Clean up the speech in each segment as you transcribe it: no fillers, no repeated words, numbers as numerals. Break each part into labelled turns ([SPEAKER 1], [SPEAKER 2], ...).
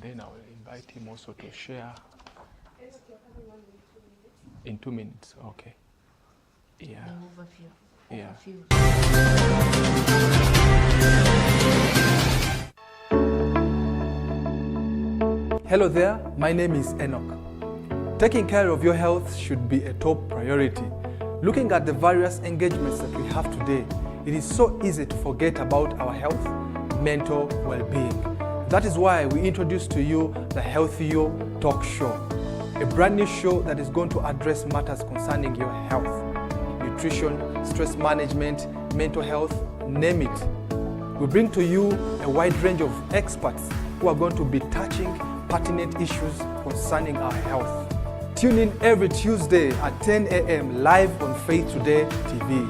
[SPEAKER 1] and then I will invite him also to share. In 2 minutes, okay. Yeah. Yeah. Hello there, my name is Enock. Taking care of your health should be a top priority. Looking at the various engagements that we have today, it is so easy to forget about our health, mental well-being. That is why we introduce to you the Healthy You Talk Show, a brand new show that is going to address matters concerning your health, nutrition, stress management, mental health, name it. We bring to you a wide range of experts who are going to be touching pertinent issues concerning our health. Tune in every Tuesday at 10 a.m. live on Faith Today TV.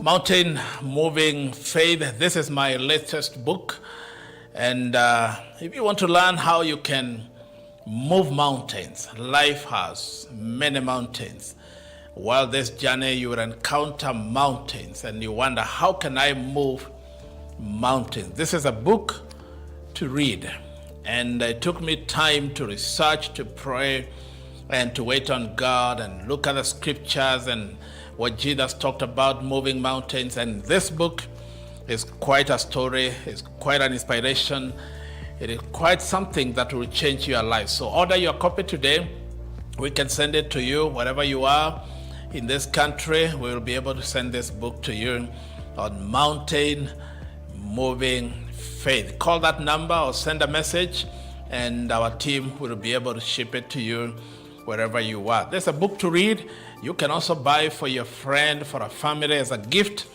[SPEAKER 2] Mountain Moving Faith. This is my latest book. And if you want to learn how you can move mountains, life has many mountains. While this journey, you will encounter mountains and you wonder, how can I move mountains? This is a book to read. And it took me time to research, to pray, and to wait on God and look at the scriptures and what Jesus talked about moving mountains. And this book is quite a story, it's quite an inspiration. It is quite something that will change your life. So order your copy today. We can send it to you wherever you are in this country. We will be able to send this book to you on Mountain Moving Faith. Call that number or send a message and our team will be able to ship it to you wherever you are. There's a book to read. You can also buy for your friend, for a family as a gift.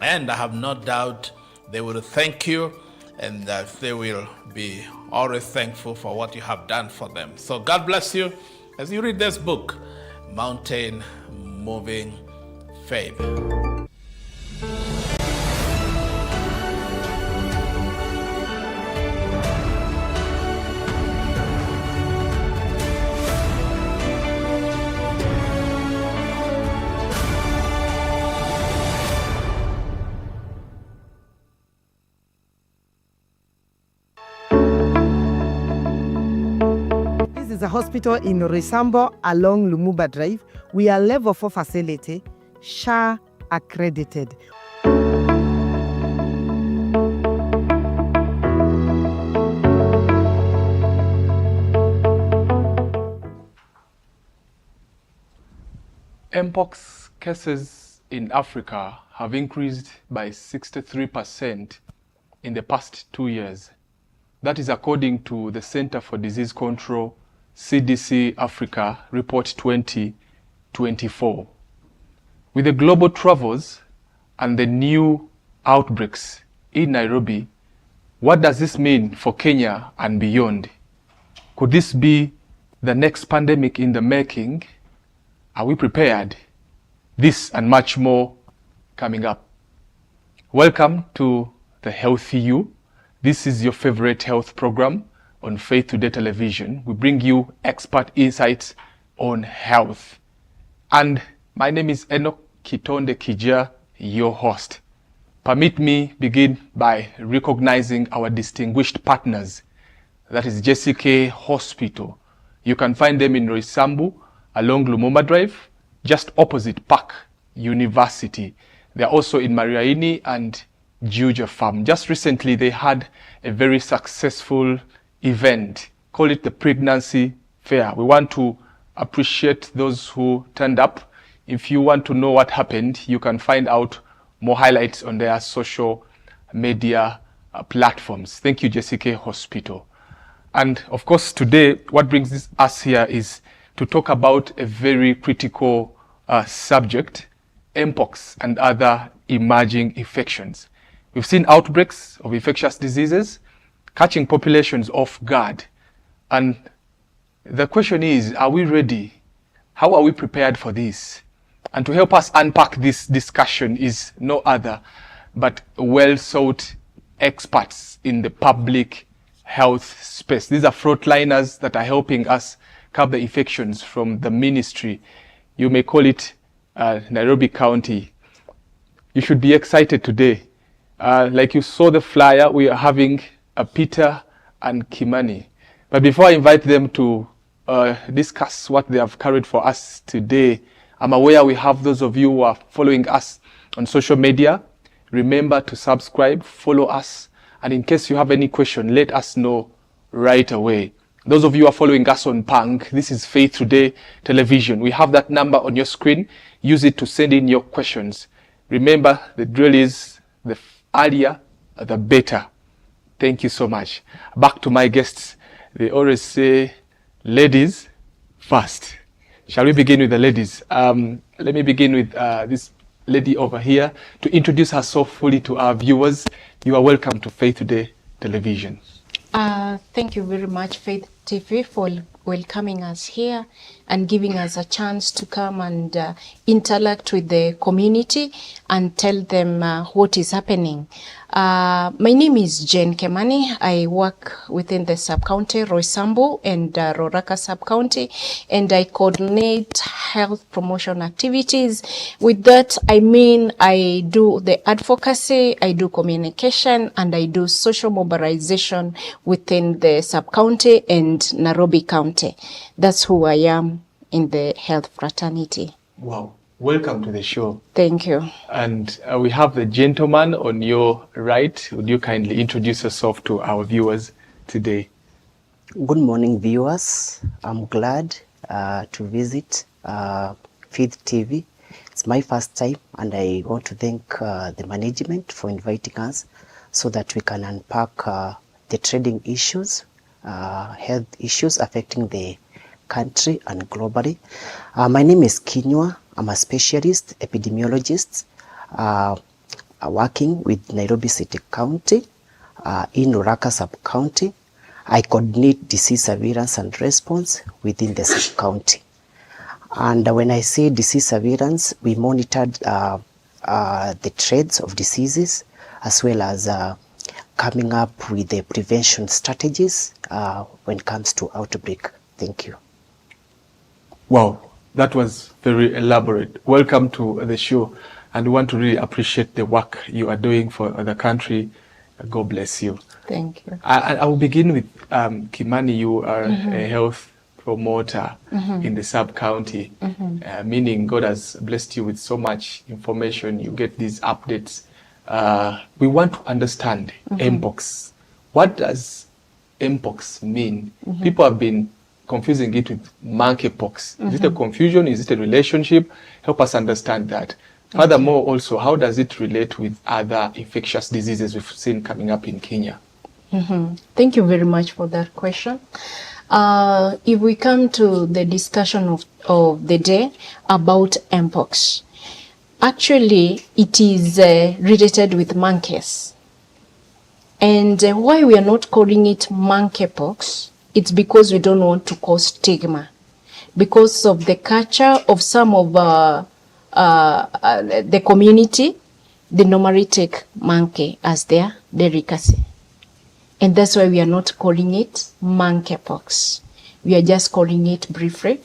[SPEAKER 2] And I have no doubt they will thank you and they will be always thankful for what you have done for them. So God bless you as you read this book, Mountain Moving Faith.
[SPEAKER 3] A hospital in Risambo along Lumumba Drive. We are level 4 facility, SHA accredited.
[SPEAKER 1] Mpox cases in Africa have increased by 63% in the past 2 years. That is according to the Center for Disease Control CDC Africa Report 2024. With the global travels and the new outbreaks in Nairobi, what does this mean for Kenya and beyond? Could this be the next pandemic in the making? Are we prepared? This and much more coming up. Welcome to the Healthy You. This is your favorite health program on Faith Today Television. We bring you expert insights on health. And my name is Enock Kitondekijja, your host. Permit me begin by recognizing our distinguished partners. That is JCK Hospital. You can find them in Roysambu along Lumumba Drive, just opposite Park University. They are also in Mariaini and Juja Farm. Just recently, they had a very successful event. Call it the Pregnancy Fair. We want to appreciate those who turned up. If you want to know what happened, you can find out more highlights on their social media platforms. Thank you, JCK Hospital. And of course, today, what brings us here is to talk about a very critical subject, Mpox and other emerging infections. We've seen outbreaks of infectious diseases catching populations off guard. And the question is, are we ready? How are we prepared for this? And to help us unpack this discussion is no other but well-sought experts in the public health space. These are frontliners that are helping us curb the infections from the ministry. You may call it Nairobi County. You should be excited today. Like you saw the flyer, we are having Peter and Kimani. But before I invite them to discuss what they have carried for us today, I'm aware we have those of you who are following us on social media. Remember to subscribe, follow us, and in case you have any question, let us know right away. Those of you who are following us on Punk, this is Faith Today Television. We have that number on your screen. Use it to send in your questions. Remember, the drill is the earlier, the better. Thank you so much. Back to my guests. They always say, ladies first. Shall we begin with the ladies? Let me begin with this lady over here to introduce herself fully to our viewers. You are welcome to Faith Today Television.
[SPEAKER 4] Thank you very much, Faith TV, for welcoming us here and giving us a chance to come and interact with the community and tell them what is happening. My name is Jane Kemani. I work within the sub-county, Roysambu and Roraka sub-county, and I coordinate health promotion activities. With that, I mean I do the advocacy, I do communication, and I do social mobilization within the sub-county and Nairobi County. That's who I am in the health fraternity.
[SPEAKER 1] Wow. Welcome to the show.
[SPEAKER 4] Thank you.
[SPEAKER 1] And we have the gentleman on your right. Would you kindly introduce yourself to our viewers today?
[SPEAKER 5] Good morning, viewers. I'm glad to visit Faith TV. It's my first time, and I want to thank the management for inviting us so that we can unpack the trading issues, health issues affecting the country and globally. My name is Kinywa. I'm a specialist epidemiologist working with Nairobi City County in Roraka sub-county. I coordinate disease surveillance and response within the sub-county. And when I say disease surveillance, we monitored the trends of diseases as well as coming up with the prevention strategies when it comes to outbreak. Thank you.
[SPEAKER 1] Wow. That was very elaborate. Welcome to the show, and we want to really appreciate the work you are doing for the country. God bless you.
[SPEAKER 4] Thank you.
[SPEAKER 1] I will begin with Kimani. You are a health promoter in the sub-county, meaning God has blessed you with so much information. You get these updates. We want to understand Mpox. What does Mpox mean? People have been confusing it with monkeypox. Is it a confusion? Is it a relationship? Help us understand that. Furthermore, also, how does it relate with other infectious diseases we've seen coming up in Kenya?
[SPEAKER 4] Thank you very much for that question. If we come to the discussion of the day about Mpox, actually it is related with monkeys. And why we are not calling it monkeypox, it's because we don't want to cause stigma. Because of the culture of some of the community, they normally take monkey as their delicacy. And that's why we are not calling it monkeypox. We are just calling it briefly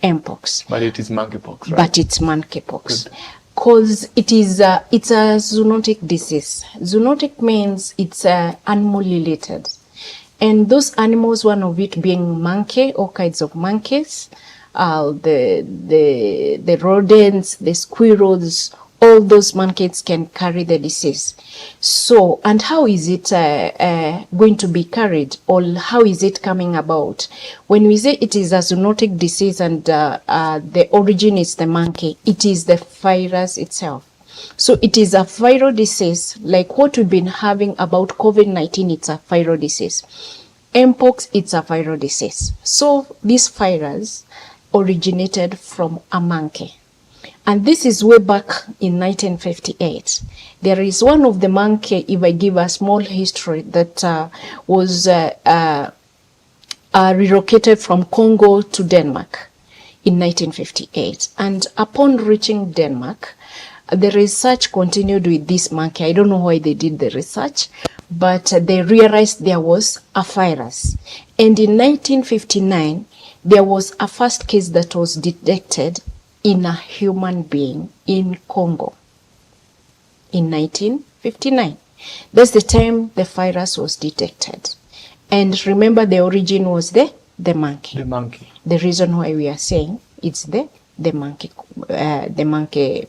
[SPEAKER 4] Mpox.
[SPEAKER 1] But it is monkeypox, right?
[SPEAKER 4] But it's monkeypox. Because it's a zoonotic disease. Zoonotic means it's animal related. And those animals, one of it being monkey, all kinds of monkeys, the rodents, the squirrels, all those monkeys can carry the disease. So, and how is it going to be carried, or how is it coming about? When we say it is a zoonotic disease and the origin is the monkey, it is the virus itself. So it is a viral disease, like what we've been having about COVID-19, it's a viral disease. Mpox, it's a viral disease. So this virus originated from a monkey. And this is way back in 1958. There is one of the monkey, if I give a small history, that was relocated from Congo to Denmark in 1958. And upon reaching Denmark, the research continued with this monkey. I don't know why they did the research, but they realized there was a virus. And in 1959, there was a first case that was detected in a human being in Congo in 1959. That's the time the virus was detected. And remember, the origin was the monkey.
[SPEAKER 1] The monkey.
[SPEAKER 4] The reason why we are saying it's the monkey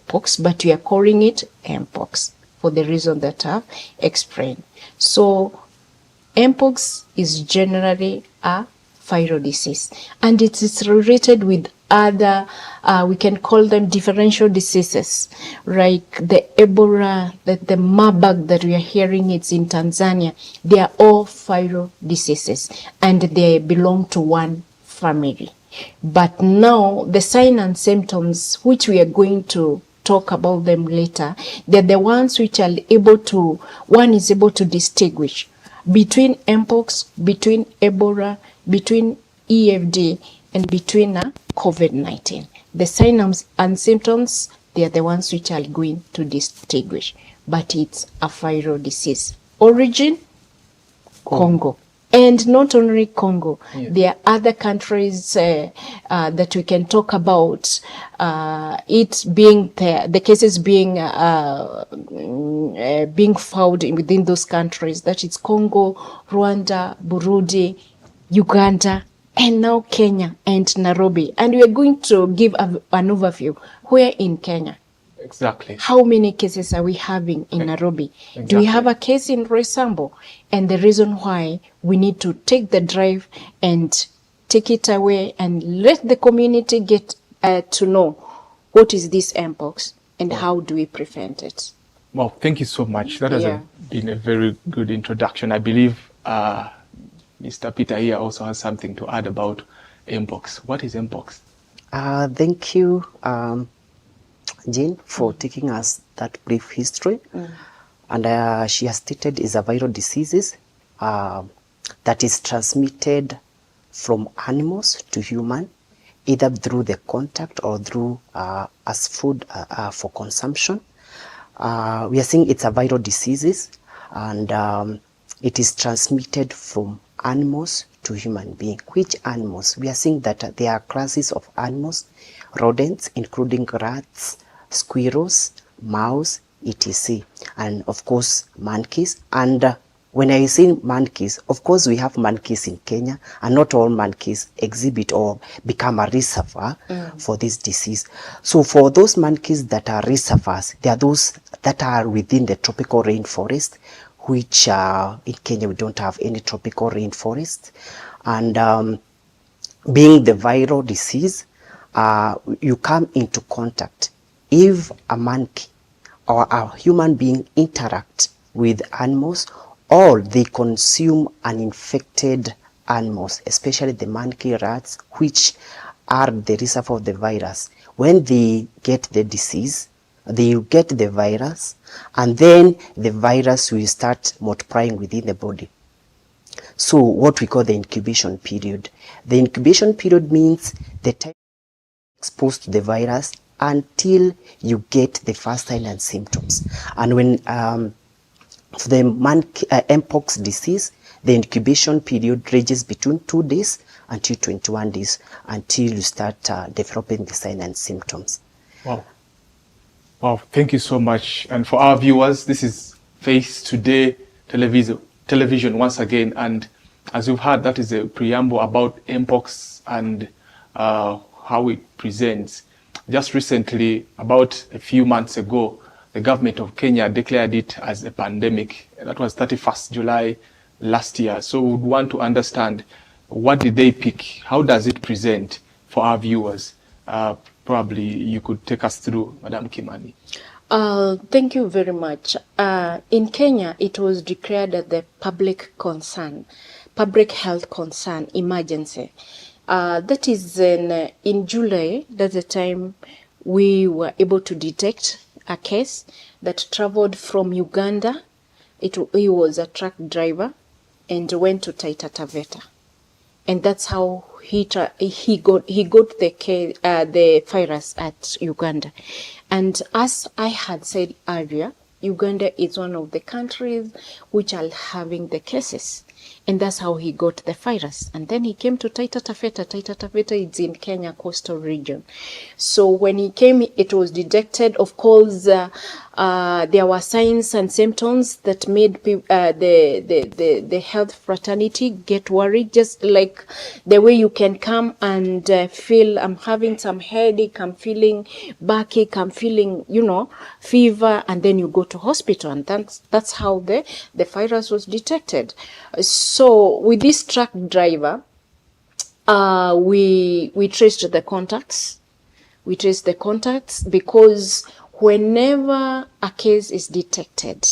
[SPEAKER 4] pox, but we are calling it Mpox for the reason that I've explained. So Mpox is generally a viral disease, and it is related with other, we can call them differential diseases, like the Ebola, the Marburg that we are hearing, it's in Tanzania. They are all viral diseases, and they belong to one family. But now the signs and symptoms, which we are going to talk about them later, they're the ones which are able to, one is able to distinguish between Mpox, between Ebola, between EFD, and between COVID-19. The signs and symptoms, they are the ones which are going to distinguish. But it's a viral disease. Origin, Congo. And not only Congo, there are other countries that we can talk about, it being the cases being found within those countries. That is Congo, Rwanda, Burundi, Uganda, and now Kenya and Nairobi. And we are going to give an overview. Where in Kenya?
[SPEAKER 1] Exactly.
[SPEAKER 4] How many cases are we having in Nairobi?
[SPEAKER 1] Exactly.
[SPEAKER 4] Do we have a case in Roysambu? And the reason why we need to take the drive and take it away and let the community get to know what is this Mpox and how do we prevent it.
[SPEAKER 1] Well, thank you so much. That has been a very good introduction. I believe Mr. Peter here also has something to add about Mpox. What is Mpox?
[SPEAKER 5] Thank you, Jean, for taking us that brief history. And she has stated is a viral disease that is transmitted from animals to human, either through the contact or through as food for consumption. We are saying it's a viral disease, and it is transmitted from animals to human beings. Which animals? We are saying that there are classes of animals, rodents, including rats, squirrels, mouse, etc. And of course, monkeys. And when I say monkeys, of course, we have monkeys in Kenya, and not all monkeys exhibit or become a reservoir for this disease. So for those monkeys that are reservoirs, they are those that are within the tropical rainforest, which in Kenya we don't have any tropical rainforest. And being the viral disease, you come into contact. If a monkey or a human being interact with animals, or they consume an infected animals, especially the monkey, rats, which are the reservoir of the virus, when they get the disease, they get the virus, and then the virus will start multiplying within the body. So what we call the incubation period. The incubation period means the time exposed to the virus until you get the first sign and symptoms. And when for the Mpox disease, the incubation period ranges between 2 days until 21 days until you start developing the sign and symptoms.
[SPEAKER 1] Wow. Wow, thank you so much. And for our viewers, this is Face Today television once again. And as you've heard, that is a preamble about Mpox and how it presents. Just recently, about a few months ago, the government of Kenya declared it as a pandemic. That was 31st July last year. So we would want to understand, what did they pick? How does it present for our viewers? Probably you could take us through, Madam Kimani.
[SPEAKER 4] Thank you very much. In Kenya, it was declared as the public health concern emergency. That is in July. That's the time we were able to detect a case that traveled from Uganda. He was a truck driver and went to Taita Taveta, and that's how he got the virus at Uganda. And as I had said earlier, Uganda is one of the countries which are having the cases. And that's how he got the virus. And then he came to Taita Taveta. Taita Taveta is in Kenya coastal region. So when he came, it was detected. Of course, there were signs and symptoms that made the health fraternity get worried. Just like the way you can come and feel, I'm having some headache, I'm feeling backache, I'm feeling, fever, and then you go to hospital. And that's how the virus was detected. So with this truck driver, we traced the contacts. We traced the contacts because whenever a case is detected,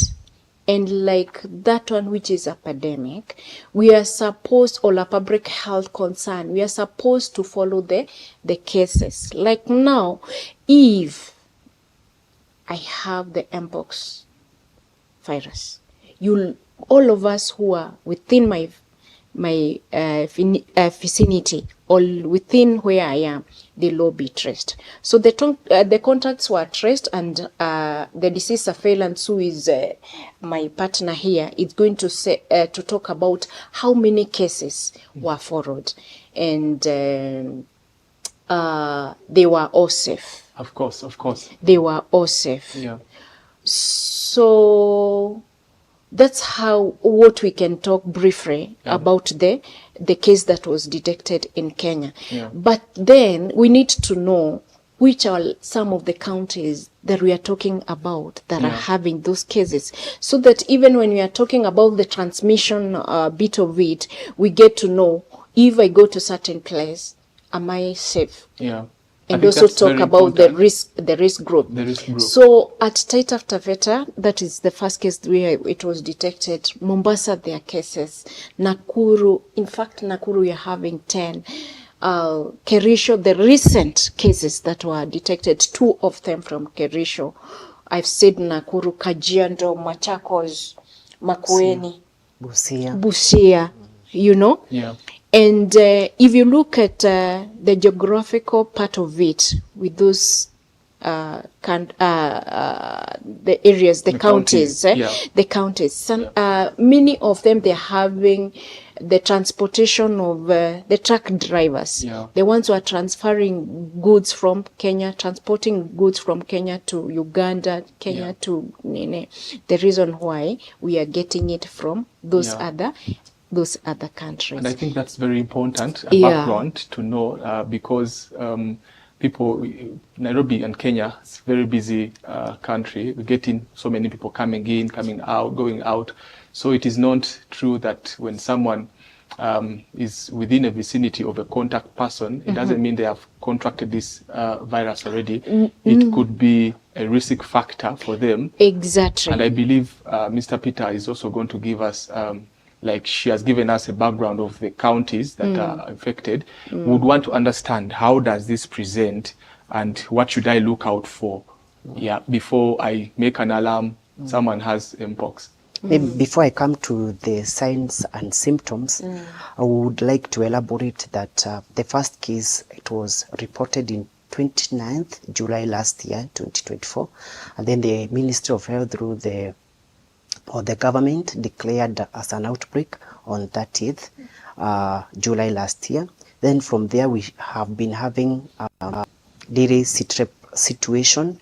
[SPEAKER 4] and like that one which is epidemic, we are supposed, or a public health concern, we are supposed to follow the cases. Like now, if I have the Mpox virus, all of us who are within my vicinity or within where I am, they'll all be traced. So the contacts were traced, and the disease surveillance, who is my partner here, is going to say to talk about how many cases were followed, and they were all safe.
[SPEAKER 1] Of course.
[SPEAKER 4] They were all safe.
[SPEAKER 1] Yeah.
[SPEAKER 4] So that's what we can talk briefly about the case that was detected in Kenya.
[SPEAKER 1] Yeah.
[SPEAKER 4] But then we need to know which are some of the counties that we are talking about that are having those cases, so that even when we are talking about the transmission bit of it, we get to know, if I go to certain place, am I safe?
[SPEAKER 1] Yeah.
[SPEAKER 4] And also talk about the risk group.
[SPEAKER 1] The risk group.
[SPEAKER 4] So at Taita Taveta, that is the first case where it was detected. Mombasa, there are cases. Nakuru, in fact, Nakuru, we are having 10. Kerisho, the recent cases that were detected, 2 of them from Kerisho. I've said Nakuru, Kajiado, Machakos, Makueni, Busia,
[SPEAKER 1] Yeah.
[SPEAKER 4] And if you look at the geographical part of it, with those the areas, the counties, the counties, many of them, they're having the transportation of the truck drivers, the ones who are transferring goods from Kenya, transporting goods from Kenya to Uganda, Kenya to Nene. The reason why we are getting it from those other countries.
[SPEAKER 1] And I think that's very important background to know, because people, Nairobi and Kenya, it's a very busy country. We're getting so many people coming in, coming out, going out. So it is not true that when someone is within a vicinity of a contact person, it doesn't mean they have contracted this virus already. It could be a risk factor for them.
[SPEAKER 4] Exactly.
[SPEAKER 1] And I believe Mr. Peter is also going to give us like she has given us a background of the counties that are affected. Would want to understand, how does this present and what should I look out for before I make an alarm someone has Mpox?
[SPEAKER 5] Maybe before I come to the signs and symptoms, I would like to elaborate that the first case, it was reported in 29th July last year, 2024, and then the Ministry of Health through the government declared as an outbreak on 30th July last year. Then from there we have been having daily situation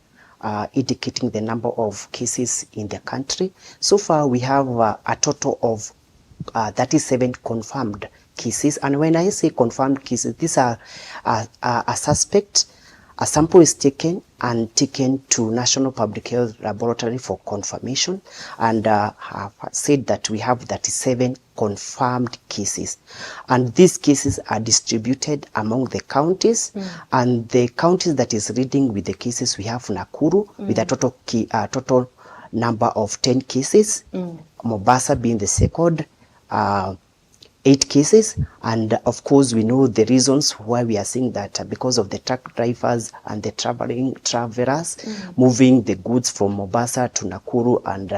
[SPEAKER 5] indicating the number of cases in the country. So far we have a total of 37 confirmed cases, and when I say confirmed cases, these are a suspect. A sample is taken to National Public Health Laboratory for confirmation, and have said that we have 37 confirmed cases. And these cases are distributed among the counties, and the counties that is leading with the cases, we have Nakuru with a total number of 10 cases, Mombasa being the second, 8 cases, and of course we know the reasons why we are seeing that, because of the truck drivers and the travelers moving the goods from Mombasa to Nakuru and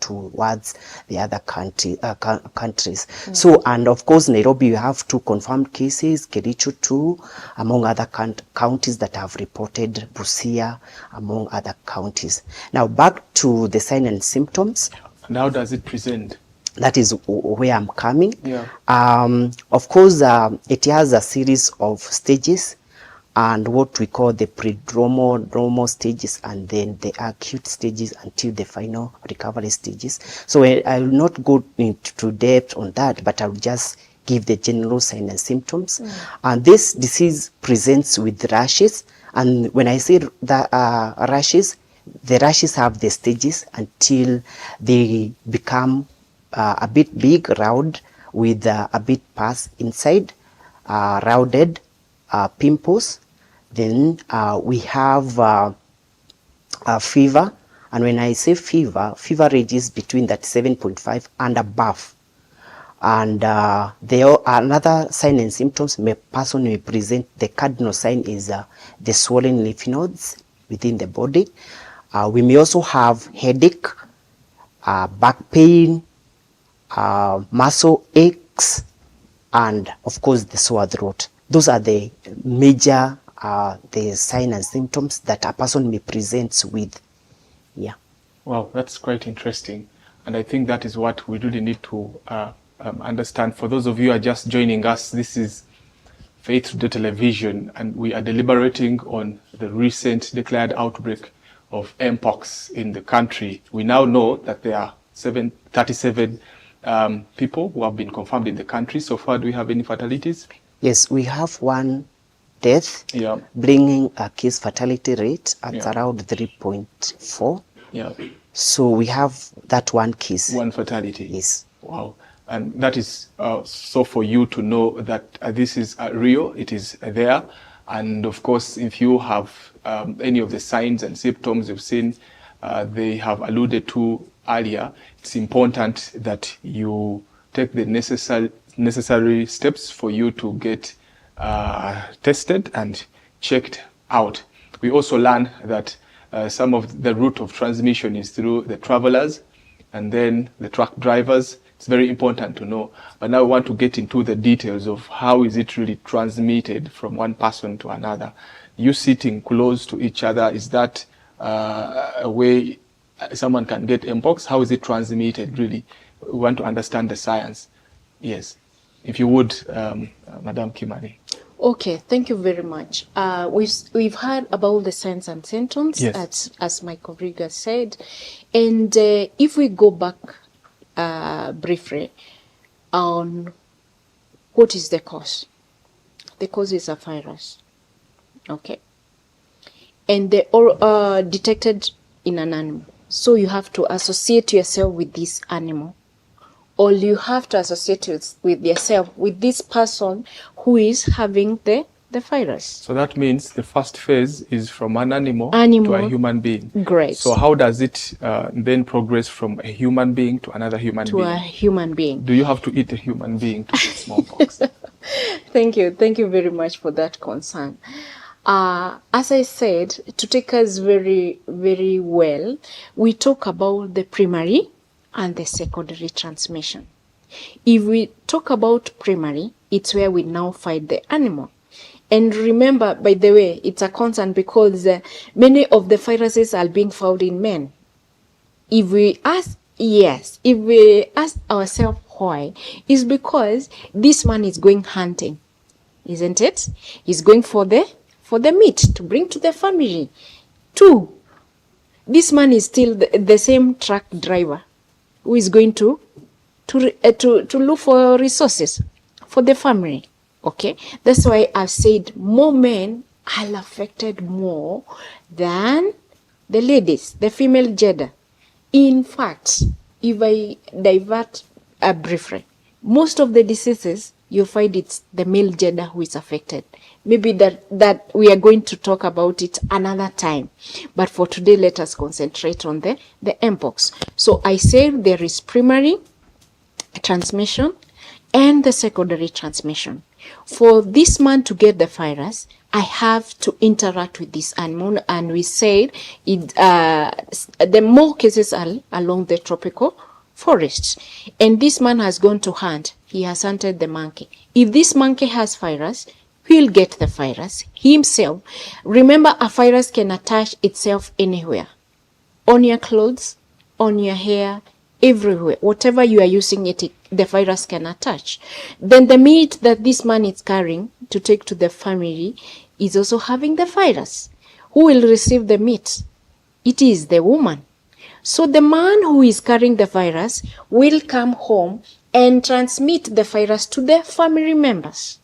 [SPEAKER 5] towards the other countries. So, and of course Nairobi, you have 2 confirmed cases, Kericho 2, among other counties that have reported, Busia, among other counties. Now back to the signs and symptoms.
[SPEAKER 1] And how does it present?
[SPEAKER 5] That is where I'm coming.
[SPEAKER 1] Yeah.
[SPEAKER 5] Of course, it has a series of stages, and what we call the prodromal, normal stages, and then the acute stages until the final recovery stages. So I will not go into depth on that, but I will just give the general signs and symptoms. And this disease presents with rashes. And when I say the rashes, the rashes have the stages until they become a bit big, round, with a bit pus inside, rounded pimples. Then we have fever, and when I say fever ranges between that 7.5 and above. And there are another sign and symptoms person may present. The cardinal sign is the swollen lymph nodes within the body. We may also have headache, back pain, muscle aches, and of course the sore throat. Those are the major the signs and symptoms that a person may present with. Yeah.
[SPEAKER 1] Wow, that's quite interesting, and I think that is what we really need to understand. For those of you who are just joining us, this is Faith Today Television, and we are deliberating on the recent declared outbreak of Mpox in the country. We now know that there are 37 people who have been confirmed in the country. So far, do we have any fatalities?
[SPEAKER 5] Yes, we have 1 death,
[SPEAKER 1] Yeah.
[SPEAKER 5] bringing a case fatality rate at
[SPEAKER 1] Yeah.
[SPEAKER 5] around 3.4.
[SPEAKER 1] Yeah.
[SPEAKER 5] So we have that 1 case.
[SPEAKER 1] 1 fatality.
[SPEAKER 5] Yes.
[SPEAKER 1] Wow. And that is so for you to know that this is real, it is there. And of course, if you have any of the signs and symptoms you've seen, they have alluded to earlier, it's important that you take the necessary steps for you to get tested and checked out. We also learned that some of the route of transmission is through the travelers and then the truck drivers. It's very important to know. But now we want to get into the details of how is it really transmitted from one person to another. You sitting close to each other, is that a way someone can get Mpox? How is it transmitted really? We want to understand the science. Yes. If you would, Madam Kimani.
[SPEAKER 4] Okay, thank you very much. We've heard about the signs and symptoms,
[SPEAKER 1] Yes.
[SPEAKER 4] as my colleague has said. And if we go back briefly on what is the cause. The cause is a virus. Okay. And they all detected in an animal. So you have to associate yourself with this animal. Or you have to associate with yourself with this person who is having the virus.
[SPEAKER 1] So that means the first phase is from an animal to a human being.
[SPEAKER 4] Great.
[SPEAKER 1] So how does it then progress from a human being to another human being?
[SPEAKER 4] To a human being.
[SPEAKER 1] Do you have to eat a human being to get smallpox?
[SPEAKER 4] Thank you. Thank you very much for that concern. As I said, to take us very, very well, we talk about the primary and the secondary transmission. If we talk about primary, it's where we now find the animal. And remember, by the way, it's a concern because many of the viruses are being found in men. If we ask ourselves why, it's because this man is going hunting, isn't it? He's going for the meat to bring to the family. 2, this man is still the same truck driver who is going to look for resources for the family. Okay, that's why I've said more men are affected more than the ladies, the female gender. In fact, if I divert briefly, most of the diseases you find it's the male gender who is affected. Maybe that we are going to talk about it another time. But for today, let us concentrate on the Mpox. So I say there is primary transmission, and the secondary transmission. For this man to get the virus, I have to interact with this animal, and we said the more cases are along the tropical forests. And this man has gone to hunt. He has hunted the monkey. If this monkey has virus, he'll get the virus himself. Remember, a virus can attach itself anywhere. On your clothes, on your hair, everywhere. Whatever you are using it, the virus can attach. Then the meat that this man is carrying to take to the family is also having the virus. Who will receive the meat? It is the woman. So the man who is carrying the virus will come home and transmit the virus to the family members.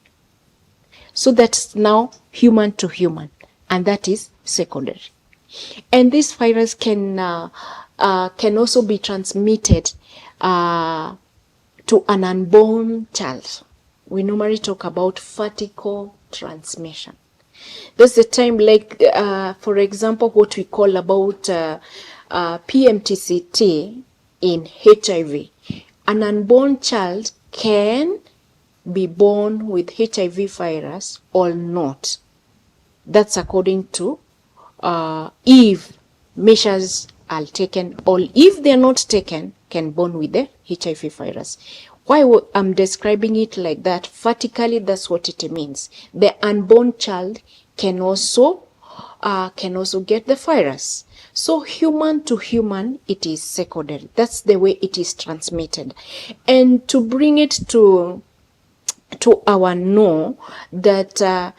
[SPEAKER 4] So that's now human to human, and that is secondary. And this virus can also be transmitted to an unborn child. We normally talk about vertical transmission. That's the time, like, for example, what we call about PMTCT in HIV. An unborn child can be born with HIV virus or not. That's according to if measures are taken, or if they're not taken, can born with the HIV virus. Why I'm describing it like that, vertically, that's what it means. The unborn child can also get the virus. So human to human, it is secondary. That's the way it is transmitted. And to bring it to our know that the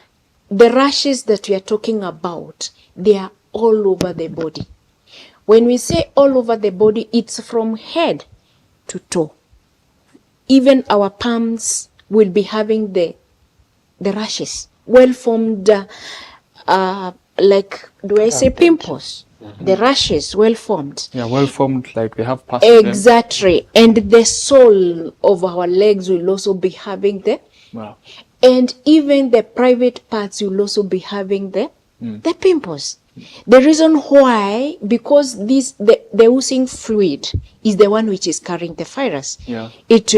[SPEAKER 4] rashes that we are talking about, they are all over the body. When we say all over the body, it's from head to toe. Even our palms will be having the rashes, well-formed, like, do I say pimples? The rashes, well-formed.
[SPEAKER 1] Yeah, well-formed, like they have pus in them.
[SPEAKER 4] Exactly. And the sole of our legs will also be having the,
[SPEAKER 1] Wow.
[SPEAKER 4] and even the private parts will also be having the pimples. The reason why, because the oozing fluid is the one which is carrying the virus.
[SPEAKER 1] Yeah.
[SPEAKER 4] It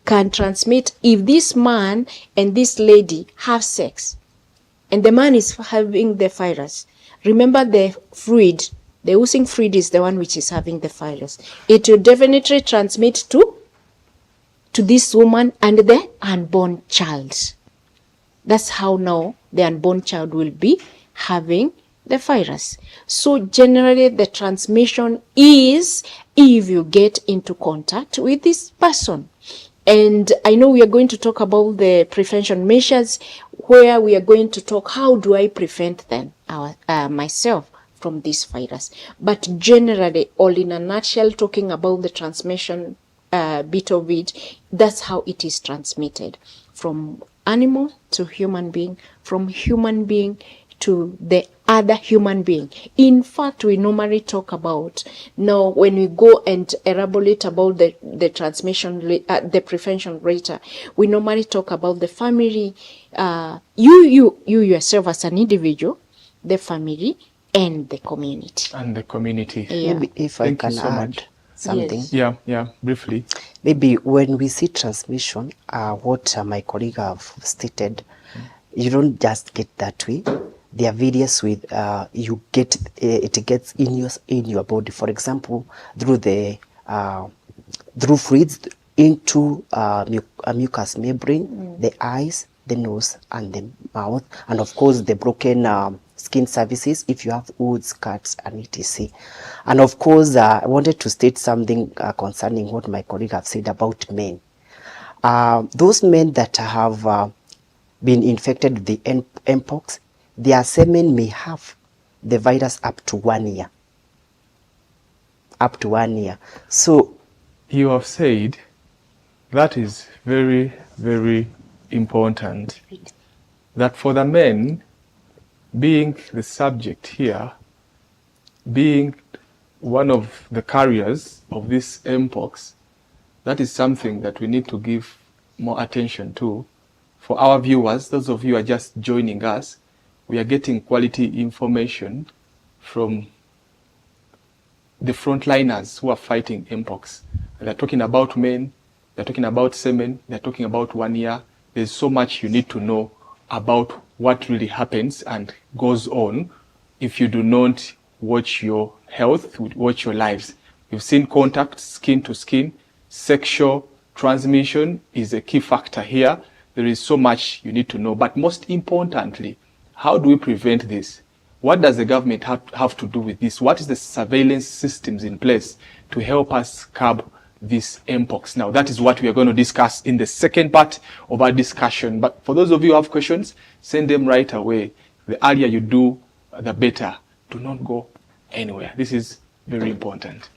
[SPEAKER 4] can transmit if this man and this lady have sex, and the man is having the virus. Remember, the fluid, the oozing fluid is the one which is having the virus. It will definitely transmit to this woman and the unborn child. That's how now the unborn child will be having the virus. So generally the transmission is if you get into contact with this person. And I know we are going to talk about the prevention measures, where we are going to talk how do I prevent them myself from this virus. But generally, all in a nutshell, talking about the transmission bit of it, that's how it is transmitted from animal to human being, from human being to the other human being. In fact, we normally talk about, now when we go and elaborate about the transmission, the prevention rate, we normally talk about the family, you yourself as an individual, the family, and the community.
[SPEAKER 1] And the community.
[SPEAKER 4] Yeah.
[SPEAKER 5] Maybe if
[SPEAKER 1] Thank
[SPEAKER 5] I
[SPEAKER 1] you
[SPEAKER 5] can
[SPEAKER 1] so
[SPEAKER 5] add
[SPEAKER 1] much.
[SPEAKER 5] something.
[SPEAKER 4] Yes.
[SPEAKER 1] Yeah, briefly.
[SPEAKER 5] Maybe when we see transmission, what my colleague have stated, you don't just get that way. There are various ways you get it gets in your body. For example, through the through fluids into a mucous membrane, the eyes, the nose, and the mouth, and of course the broken skin surfaces if you have wounds, cuts, and etc. And of course, I wanted to state something concerning what my colleague have said about men. Those men that have been infected with the Mpox, their semen may have the virus up to 1 year. Up to 1 year. So
[SPEAKER 1] You have said that is very, very important, that for the men, being the subject here, being one of the carriers of this Mpox, that is something that we need to give more attention to. For our viewers, those of you who are just joining us, we are getting quality information from the frontliners who are fighting Mpox. They're talking about men, they're talking about semen, they're talking about 1 year. There's so much you need to know about what really happens and goes on if you do not watch your health, watch your lives. We've seen contact, skin to skin, sexual transmission is a key factor here. There is so much you need to know. But most importantly, how do we prevent this? What does the government have to do with this? What is the surveillance systems in place to help us curb this Mpox? Now, that is what we are going to discuss in the second part of our discussion. But for those of you who have questions, send them right away. The earlier you do, the better. Do not go anywhere. This is very important.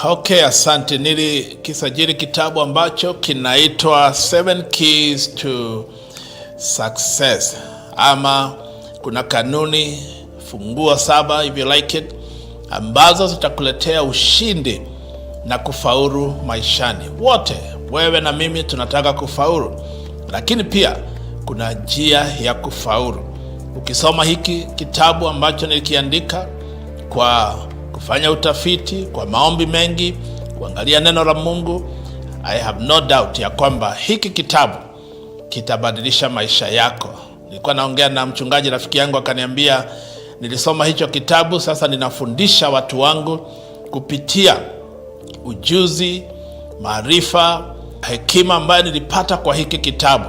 [SPEAKER 2] Okay, asante. Nilikisajili kitabu ambacho kinaitwa 7 Keys to Success, ama kuna kanuni funguo 7 if you like it, ambazo zitakuletea ushindi na kufaulu maishani. Wote, wewe na mimi, tunataka kufaulu, lakini pia kuna njia ya kufaulu. Ukisoma hiki kitabu ambacho nilikiandika kwa kufanya utafiti, kwa maombi mengi, kuangalia neno la Mungu, I have no doubt ya kwamba hiki kitabu kitabadilisha maisha yako. Nilikuwa naongea na mchungaji rafiki yangu akaniambia, nilisoma hicho kitabu, sasa ninafundisha watu wangu kupitia ujuzi, maarifa, hekima ambayo nilipata kwa hiki kitabu.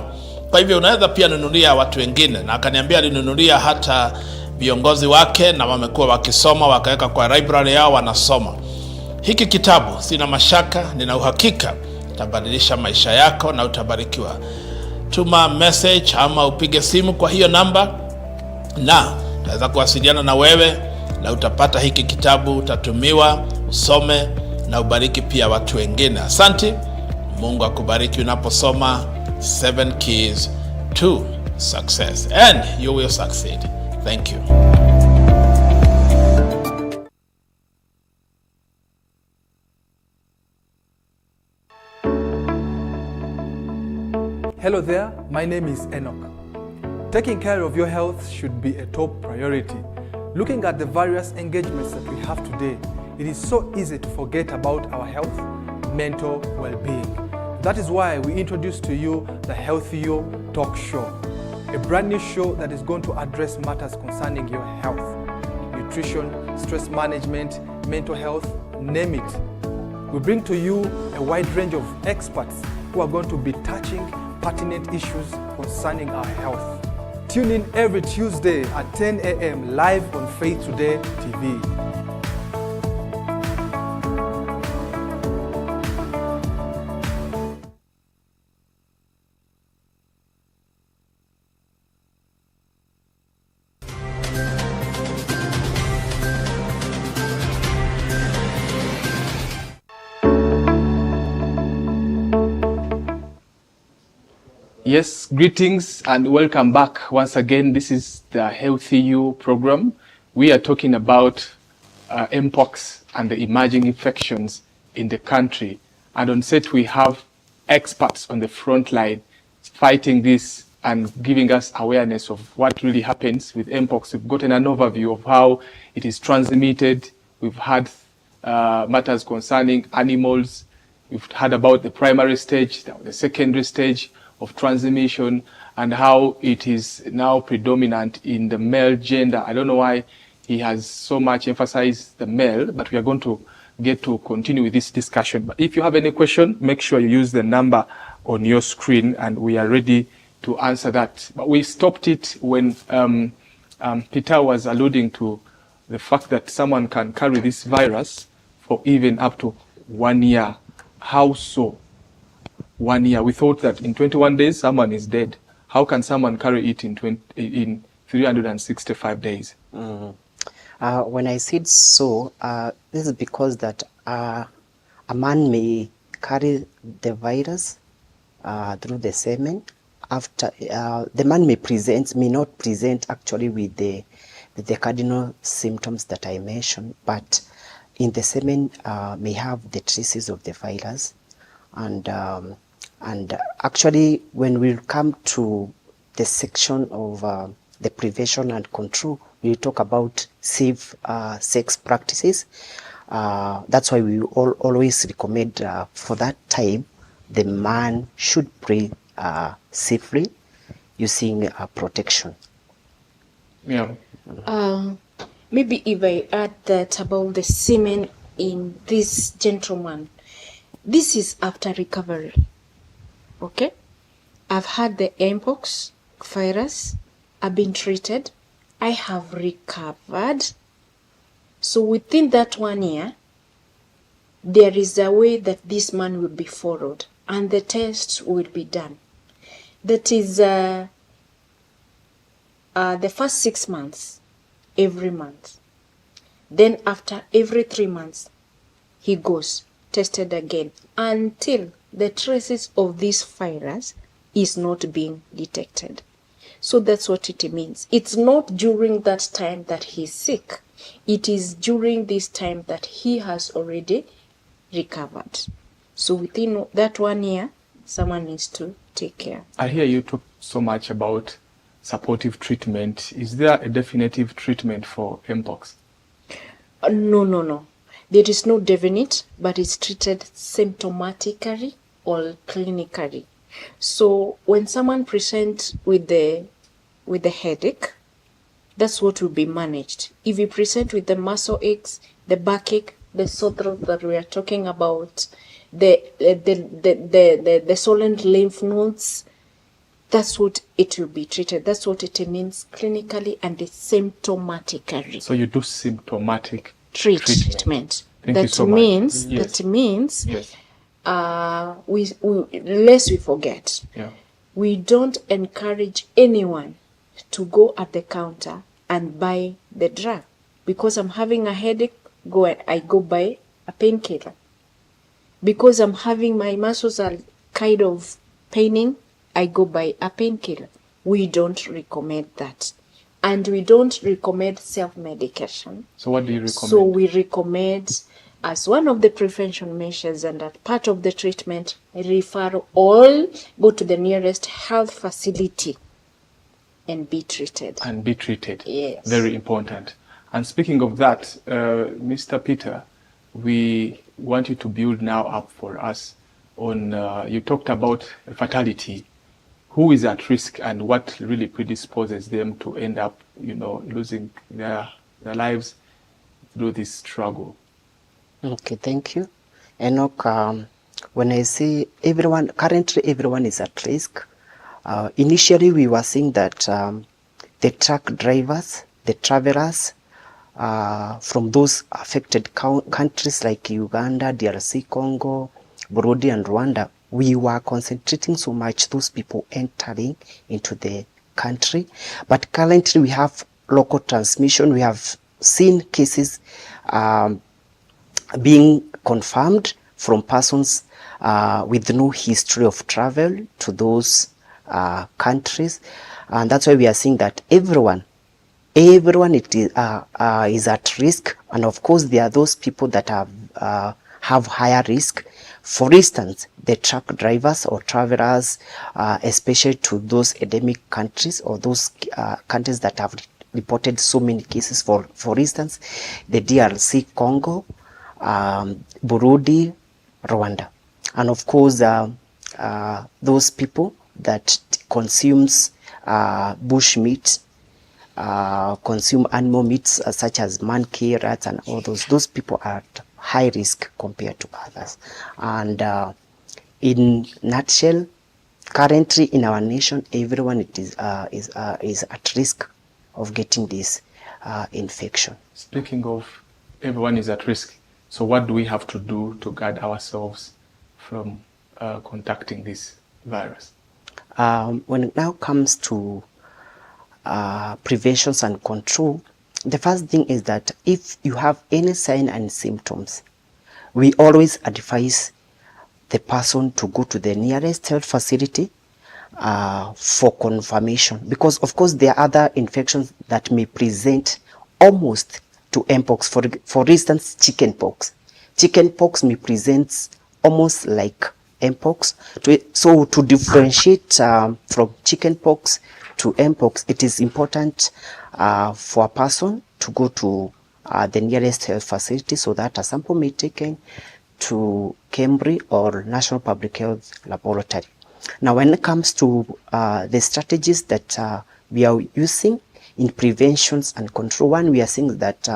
[SPEAKER 2] Kwa hivyo unaweza pia nunulia watu wengine, na akaniambia alinunulia hata viongozi wake, na wamekuwa wakisoma, wakaweka kwa library yao wanasoma. Hiki kitabu sina mashaka, nina uhakika kitabadilisha maisha yako na utabarikiwa. Tuma message ama upige simu kwa hiyo namba na naweza kuwasiliana na wewe, na utapata hiki kitabu, utatumiwa, usome na ubariki pia watu wengine. Asante. Mungu akubariki unaposoma 7 Keys to Success, and you will succeed. Thank you.
[SPEAKER 6] Hello there, my name is Enoch. Taking care of your health should be a top priority. Looking at the various engagements that we have today, it is so easy to forget about our health, mental well-being. That is why we introduce to you the Healthy You Talk Show, a brand new show that is going to address matters concerning your health, nutrition, stress management, mental health, name it. We bring to you a wide range of experts who are going to be touching pertinent issues concerning our health. Tune in every Tuesday at 10 a.m. live on Faith Today TV.
[SPEAKER 1] Yes, greetings and welcome back once again. This is the Healthy You program. We are talking about Mpox and the emerging infections in the country. And on set we have experts on the front line fighting this and giving us awareness of what really happens with Mpox. We've gotten an overview of how it is transmitted. We've had matters concerning animals. We've heard about the primary stage, the secondary stage of transmission, and how it is now predominant in the male gender. I don't know why he has so much emphasized the male, but we are going to get to continue with this discussion. But if you have any question, make sure you use the number on your screen and we are ready to answer that. But we stopped it when Peter was alluding to the fact that someone can carry this virus for even up to 1 year. How so? 1 year. We thought that in 21 days someone is dead. How can someone carry it in 365 days?
[SPEAKER 5] When I said so, this is because that a man may carry the virus through the semen. After the man may not present actually with the cardinal symptoms that I mentioned, but in the semen may have the traces of the virus. And And actually, when we come to the section of the prevention and control, we talk about safe sex practices. That's why we always recommend for that time, the man should pray safely using protection.
[SPEAKER 1] Yeah.
[SPEAKER 4] Maybe if I add that about the semen in this gentleman, this is after recovery. Okay? I've had the Mpox virus. I've been treated. I have recovered. So within that 1 year, there is a way that this man will be followed and the tests will be done. That is the first 6 months, every month. Then after every 3 months, he goes tested again until the traces of this virus is not being detected. So that's what it means. It's not during that time that he's sick. It is during this time that he has already recovered. So within that 1 year, someone needs to take care.
[SPEAKER 1] I hear you talk so much about supportive treatment. Is there a definitive treatment for Mpox?
[SPEAKER 4] No. There is no definite, but it's treated symptomatically or clinically. So when someone presents with the headache, that's what will be managed. If you present with the muscle aches, the backache, the sore throat that we are talking about, the swollen lymph nodes, that's what it will be treated. That's what it means clinically and symptomatically.
[SPEAKER 1] So you do symptomatic
[SPEAKER 4] treatment.
[SPEAKER 1] Thank you so much.
[SPEAKER 4] That means
[SPEAKER 1] Yes.
[SPEAKER 4] lest we forget,
[SPEAKER 1] Yeah.
[SPEAKER 4] we don't encourage anyone to go at the counter and buy the drug. Because I'm having a headache, I go buy a painkiller. Because I'm having my muscles are kind of paining, I go buy a painkiller. We don't recommend that. And we don't recommend self-medication.
[SPEAKER 1] So what do you recommend?
[SPEAKER 4] So we recommend, as one of the prevention measures and as part of the treatment, refer all, go to the nearest health facility and be treated.
[SPEAKER 1] And be treated.
[SPEAKER 4] Yes.
[SPEAKER 1] Very important. And speaking of that, Mr. Peter, we want you to build now up for us on, you talked about fatality. Who is at risk and what really predisposes them to end up, losing their lives through this struggle?
[SPEAKER 5] Okay, thank you. Enoch, when I say currently everyone is at risk, initially we were saying that the truck drivers, the travelers from those affected countries like Uganda, DRC, Congo, Burundi and Rwanda, we were concentrating so much those people entering into the country. But currently we have local transmission. We have seen cases being confirmed from persons with no history of travel to those countries. And that's why we are seeing that everyone is at risk. And of course, there are those people that have higher risk. For instance, the truck drivers or travelers, especially to those endemic countries or those countries that have reported so many cases. For instance, the DRC, Congo, Burundi, Rwanda. And of course, those people that consumes bush meat, consume animal meats such as monkey, rats, and all those people are at high risk compared to others. And in nutshell, currently in our nation, everyone is at risk of getting this infection.
[SPEAKER 1] Speaking of everyone is at risk, so what do we have to do to guard ourselves from contacting this virus?
[SPEAKER 5] When it now comes to prevention and control, the first thing is that if you have any sign and symptoms, we always advise the person to go to the nearest health facility for confirmation, because of course there are other infections that may present almost to Mpox. For instance, chickenpox. Chickenpox may present almost like Mpox. So to differentiate from chickenpox to Mpox, it is important for a person to go to the nearest health facility so that a sample may be taken to Cambridge or National Public Health Laboratory. Now, when it comes to the strategies that we are using in preventions and control, one, we are saying that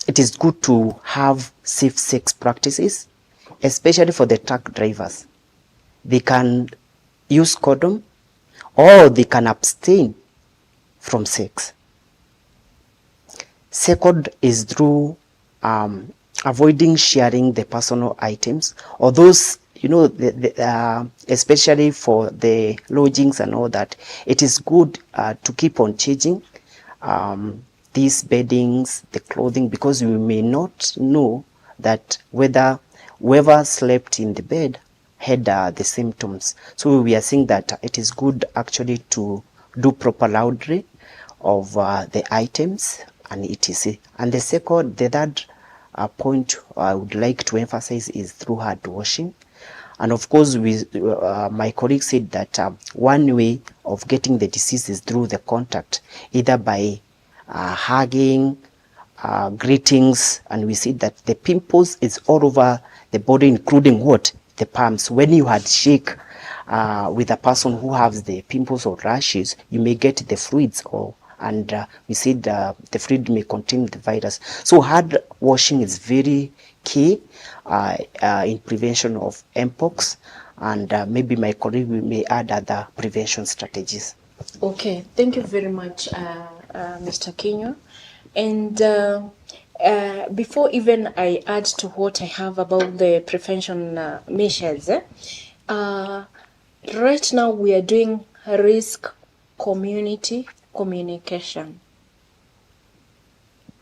[SPEAKER 5] it is good to have safe sex practices, especially for the truck drivers. They can use condom or they can abstain from sex. Second is through avoiding sharing the personal items or those, you know, especially for the lodgings and all that. It is good to keep on changing these beddings, the clothing, because we may not know that whether whoever slept in the bed had the symptoms. So we are saying that it is good actually to do proper laundry of the items and etc. And the third point I would like to emphasize is through hand washing. And of course, my colleague said that one way of getting the disease is through the contact, either by hugging, greetings, and we see that the pimples is all over the body, including what? The palms. When you had shake with a person who has the pimples or rashes, you may get the fluids, and we see the fluid may contain the virus. So hand washing is very key in prevention of Mpox, and maybe my colleague may add other prevention strategies.
[SPEAKER 4] Okay, thank you very much, Mr. Kinyo. And before even I add to what I have about the prevention measures, right now we are doing risk community communication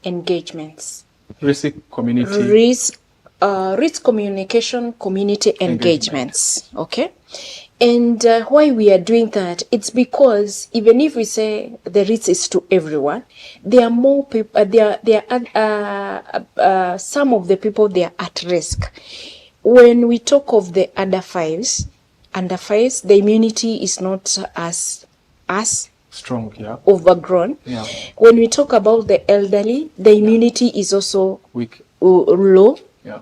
[SPEAKER 4] engagements.
[SPEAKER 1] Risk community.
[SPEAKER 4] Risk communication community engagements. Okay. And why we are doing that, it's because even if we say the risk is to everyone, there are more people, some of the people, they are at risk. When we talk of the under fives, the immunity is not as
[SPEAKER 1] strong, yeah,
[SPEAKER 4] overgrown.
[SPEAKER 1] Yeah.
[SPEAKER 4] When we talk about the elderly, the immunity is also
[SPEAKER 1] weak,
[SPEAKER 4] low.
[SPEAKER 1] Yeah.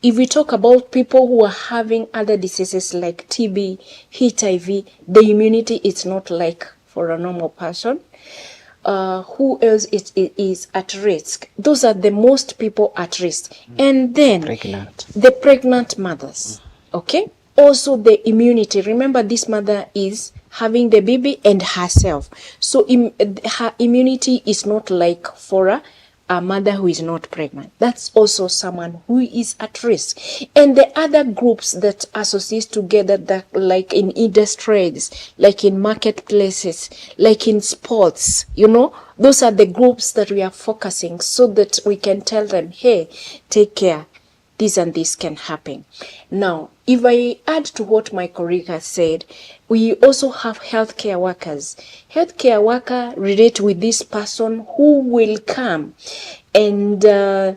[SPEAKER 4] If we talk about people who are having other diseases like TB, HIV, the immunity is not like for a normal person. Who else is at risk? Those are the most people at risk. And then the pregnant mothers, okay? Also the immunity. Remember, this mother is having the baby and herself. So her immunity is not like for a mother who is not pregnant. That's also someone who is at risk. And the other groups that associate together, that like in industries, like in marketplaces, like in sports, you know, those are the groups that we are focusing so that we can tell them, hey, take care. This and this can happen. Now, if I add to what my colleague has said, we also have healthcare workers. Healthcare worker relate with this person who will come and tell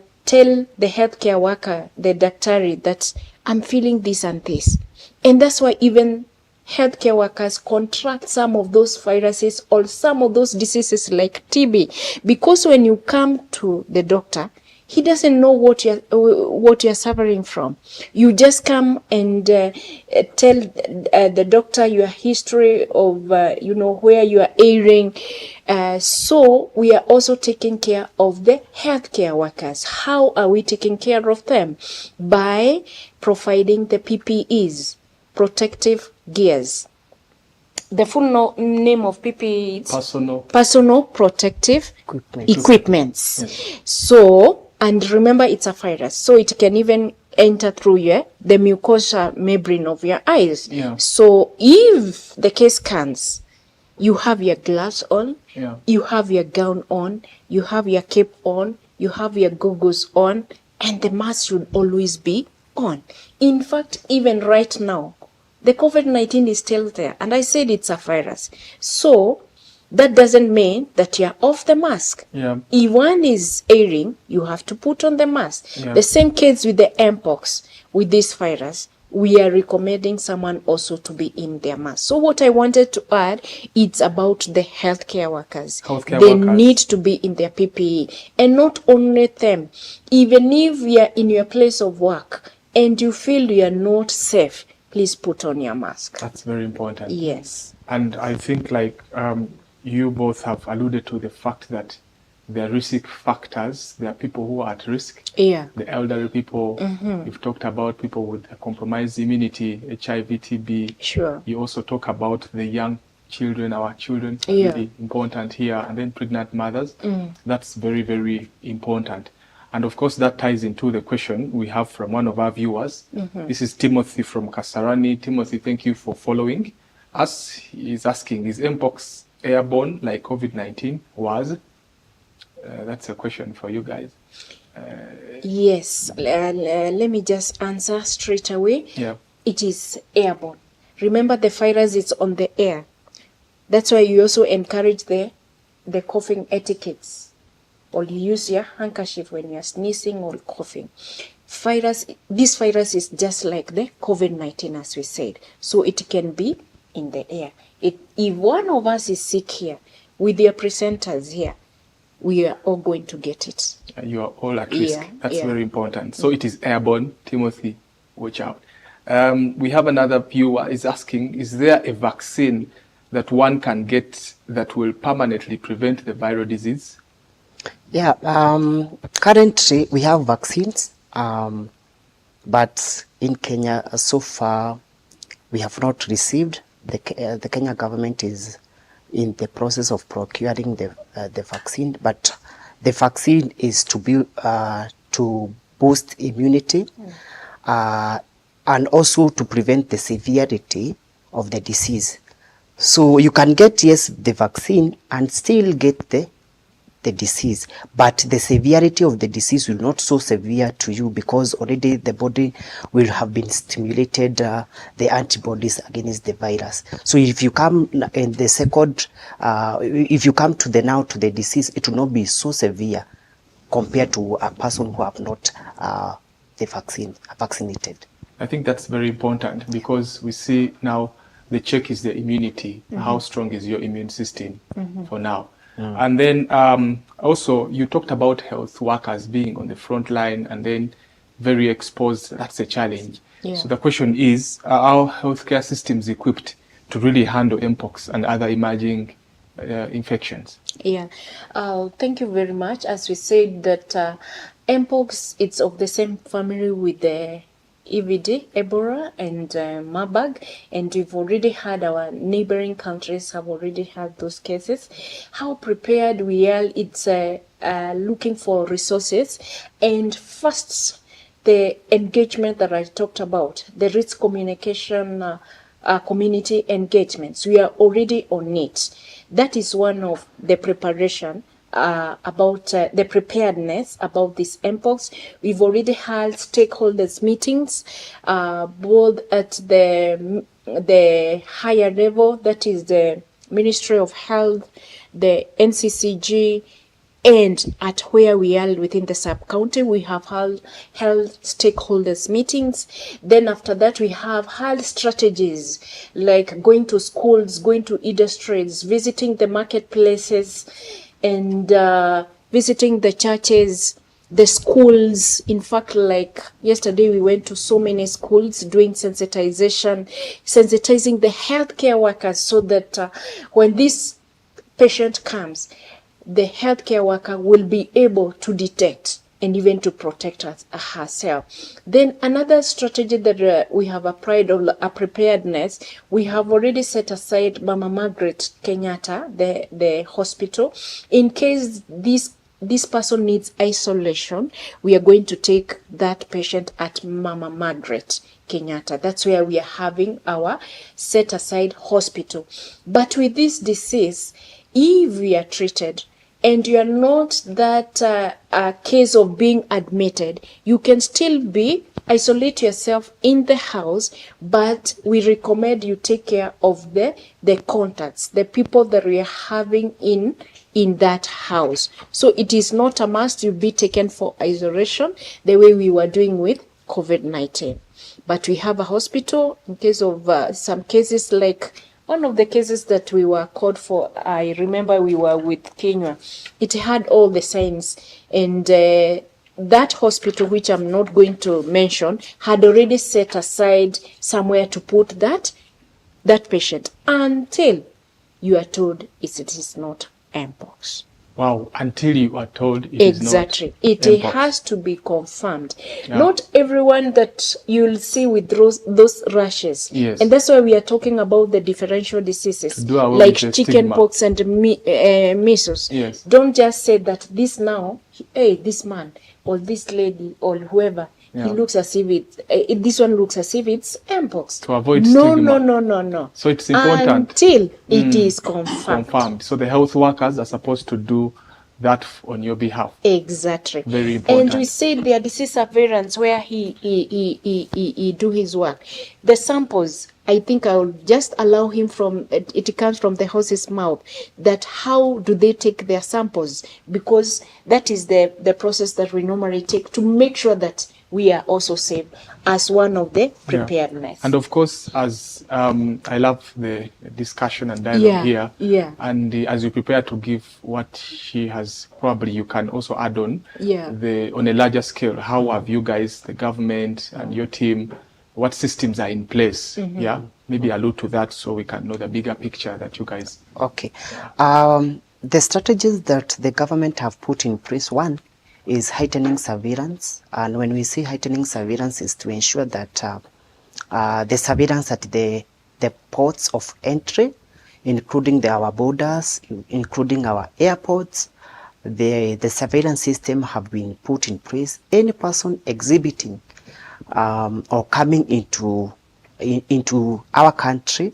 [SPEAKER 4] the healthcare worker, the daktari, that I'm feeling this and this. And that's why even healthcare workers contract some of those viruses or some of those diseases like TB. Because when you come to the doctor, he doesn't know what you're suffering from. You just come and tell the doctor your history of, where you are ailing. So we are also taking care of the healthcare workers. How are we taking care of them? By providing the PPEs, protective gears. The full name of PPE is personal protective equipments. Yes. So, and remember, it's a virus, so it can even enter through the mucosa membrane of your eyes.
[SPEAKER 1] Yeah.
[SPEAKER 4] So if the case comes, you have your gloves on,
[SPEAKER 1] yeah, you
[SPEAKER 4] have your gown on, you have your cape on, you have your goggles on, and the mask should always be on. In fact, even right now, the COVID-19 is still there, and I said it's a virus. So that doesn't mean that you're off the mask.
[SPEAKER 1] Yeah.
[SPEAKER 4] If one is airing, you have to put on the mask.
[SPEAKER 1] Yeah.
[SPEAKER 4] The same case with the Mpox, with this virus, we are recommending someone also to be in their mask. So what I wanted to add, it's about the healthcare workers. They need to be in their PPE, and not only them. Even if you are in your place of work and you feel you are not safe, please put on your mask.
[SPEAKER 1] That's very important.
[SPEAKER 4] Yes.
[SPEAKER 1] And I think like you both have alluded to the fact that there are risk factors. There are people who are at risk.
[SPEAKER 4] Yeah.
[SPEAKER 1] The elderly people. You've talked about people with a compromised immunity, HIV, TB.
[SPEAKER 4] Sure.
[SPEAKER 1] You also talk about the young children, our children.
[SPEAKER 4] Yeah.
[SPEAKER 1] Really important here. And then pregnant mothers. That's very, very important. And of course, that ties into the question we have from one of our viewers. This is Timothy from Kasarani. Timothy, thank you for following us. He's asking, is Mpox airborne like COVID-19 was? That's a question for you guys.
[SPEAKER 4] Yes, let me just answer straight away.
[SPEAKER 1] Yeah.
[SPEAKER 4] It is airborne. Remember, the virus is on the air. That's why you also encourage the coughing etiquettes. Or you use your handkerchief when you're sneezing or coughing. This virus is just like the COVID-19, as we said. So it can be in the air. If one of us is sick here, with your presenters here, we are all going to get it.
[SPEAKER 1] You are all at risk.
[SPEAKER 4] Yeah,
[SPEAKER 1] That's
[SPEAKER 4] yeah.
[SPEAKER 1] very important. So it is airborne. Timothy, watch out. We have another viewer is asking, is there a vaccine that one can get that will permanently prevent the viral disease?
[SPEAKER 5] Yeah, currently we have vaccines, but in Kenya so far we have not received. The Kenya government is in the process of procuring the vaccine, but the vaccine is to be to boost immunity and also to prevent the severity of the disease. So you can get, yes, the vaccine and still get the disease, but the severity of the disease will not so severe to you because already the body will have been stimulated the antibodies against the virus. So if you come in the second, if you come to the disease, it will not be so severe compared to a person who have not vaccinated.
[SPEAKER 1] I think that's very important because we see now the check is the immunity. How strong is your immune system for now? And then also you talked about health workers being on the front line and then very exposed. That's a challenge.
[SPEAKER 4] Yeah.
[SPEAKER 1] So the question is, are our healthcare systems equipped to really handle Mpox and other emerging infections?
[SPEAKER 4] Yeah, thank you very much. As we said that Mpox, it's of the same family with the EVD, Ebola, and Marburg, and we've already had our neighboring countries have already had those cases. How prepared we are, it's looking for resources, and first, the engagement that I talked about, the risk communication, community engagements, we are already on it. That is one of the preparation about the preparedness about this Mpox. We've already had stakeholders meetings, both at the higher level, that is the Ministry of Health, the NCCG, and at where we are within the sub-county, we have held stakeholders meetings. Then after that, we have had strategies like going to schools, going to industries, visiting the marketplaces, and visiting the churches, the schools. In fact, like yesterday, we went to so many schools doing sensitizing the healthcare workers so that when this patient comes, the healthcare worker will be able to detect and even to protect herself. Then another strategy that we have applied on a preparedness, we have already set aside Mama Margaret Kenyatta, the hospital. In case this person needs isolation, we are going to take that patient at Mama Margaret Kenyatta. That's where we are having our set aside hospital. But with this disease, if we are treated and you are not that case of being admitted, you can still be isolate yourself in the house, but we recommend you take care of the contacts, the people that we are having in that house. So it is not a must you be taken for isolation the way we were doing with COVID-19. But we have a hospital in case of some cases, like one of the cases that we were called for, I remember we were with Kenya. It had all the signs, and that hospital, which I'm not going to mention, had already set aside somewhere to put that patient until you are told it is not Mpox.
[SPEAKER 1] Wow, until you are told it
[SPEAKER 4] exactly.
[SPEAKER 1] is not
[SPEAKER 4] It
[SPEAKER 1] Mpox.
[SPEAKER 4] has to be confirmed.
[SPEAKER 1] Yeah.
[SPEAKER 4] Not everyone that you'll see with those rashes.
[SPEAKER 1] Yes.
[SPEAKER 4] And that's why we are talking about the differential diseases,
[SPEAKER 1] To do away
[SPEAKER 4] like
[SPEAKER 1] with the
[SPEAKER 4] chicken
[SPEAKER 1] stigma.
[SPEAKER 4] pox and measles.
[SPEAKER 1] Yes.
[SPEAKER 4] Don't just say that this now, hey, this man or this lady or whoever,
[SPEAKER 1] Yeah.
[SPEAKER 4] he looks as if this one looks as if it's Mpox.
[SPEAKER 1] To avoid
[SPEAKER 4] no,
[SPEAKER 1] stigma.
[SPEAKER 4] No.
[SPEAKER 1] So it's important.
[SPEAKER 4] Until it is confirmed.
[SPEAKER 1] Confirmed. So the health workers are supposed to do that on your behalf.
[SPEAKER 4] Exactly.
[SPEAKER 1] Very important.
[SPEAKER 4] And we said their disease surveillance where he do his work. The samples, I think I will just allow him from, it comes from the horse's mouth, that how do they take their samples? Because that is the process that we normally take to make sure that we are also safe as one of the preparedness.
[SPEAKER 1] And of course, as I love the discussion and dialogue here.
[SPEAKER 4] Yeah.
[SPEAKER 1] And as you prepare to give what she has, probably you can also add on on a larger scale. How have you guys, the government and your team, what systems are in place? Yeah, maybe allude to that so we can know the bigger picture that you guys.
[SPEAKER 5] Okay. The strategies that the government have put in place, one is heightening surveillance. And when we say heightening surveillance, is to ensure that the surveillance at the ports of entry, including our borders, including our airports, the surveillance system have been put in place. Any person exhibiting or coming into our country,